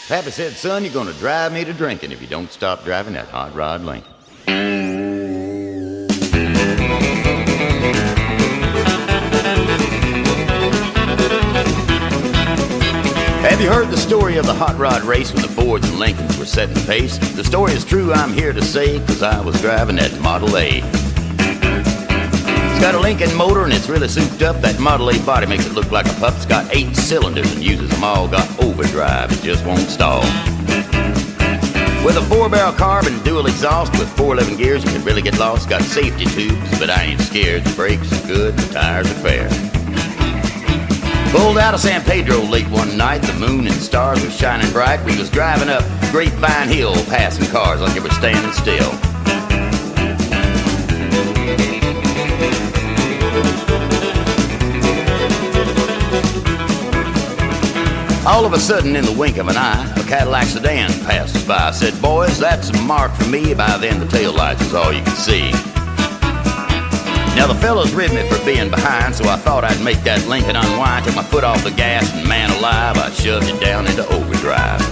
Pappy said, son, you're gonna drive me to drinking if you don't stop driving that hot rod Lincoln. Have you heard the story of the hot rod race when the Fords and Lincolns were setting the pace? The story is true, I'm here to say, 'cause I was driving that Model A. It's got a Lincoln motor and it's really souped up. That Model A body makes it look like a pup. It's got 8 cylinders and uses them all. Got overdrive, it just won't stall. With a 4-barrel carb and dual exhaust with 411 gears, you can really get lost. Got safety tubes, but I ain't scared. The brakes are good, the tires are fair. Pulled out of San Pedro late one night. The moon and stars were shining bright. We was driving up Grapevine Hill, passing cars like they were standing still. All of a sudden, in the wink of an eye, a Cadillac sedan passed us by. I said, boys, that's a mark for me. By then, the taillights was all you could see. Now, the fellas ribbed me for being behind, so I thought I'd make that Lincoln unwind. Took my foot off the gas, and man alive, I shoved it down into overdrive.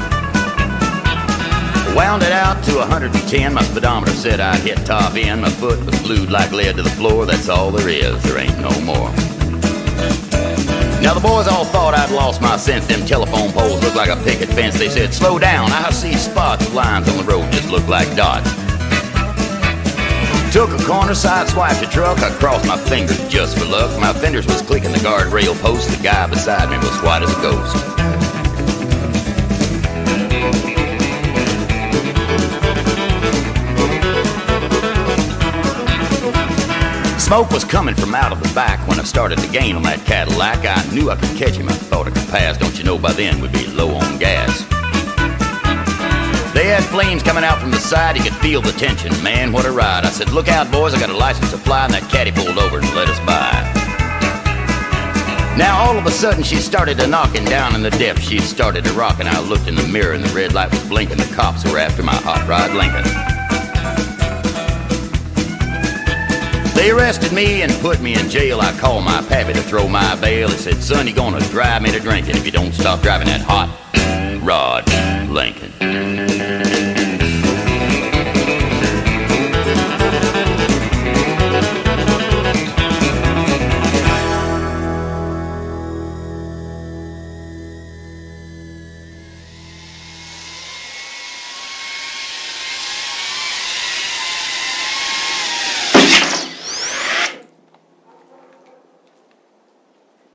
Wound it out to 110. My speedometer said I'd hit top end. My foot was glued like lead to the floor. That's all there is. There ain't no more. Now the boys all thought I'd lost my sense. Them telephone poles looked like a picket fence. They said, slow down, I see spots of lines on the road just look like dots. Took a corner, sideswiped the truck. I crossed my fingers just for luck. My fenders was clicking the guardrail post. The guy beside me was white as a ghost. Smoke was coming from out of the back. When I started to gain on that Cadillac, I knew I could catch him. I thought I could pass. Don't you know by then we'd be low on gas. They had flames coming out from the side. You could feel the tension. Man, what a ride. I said, look out, boys. I got a license to fly. And that caddy pulled over and let us by. Now, all of a sudden, she started to knocking down in the depths. She started to rock, and I looked in the mirror, and the red light was blinking. The cops were after my hot rod Lincoln. They arrested me and put me in jail. I called my pappy to throw my bail. He said, son, you're gonna drive me to drinking if you don't stop driving that hot rod Lincoln.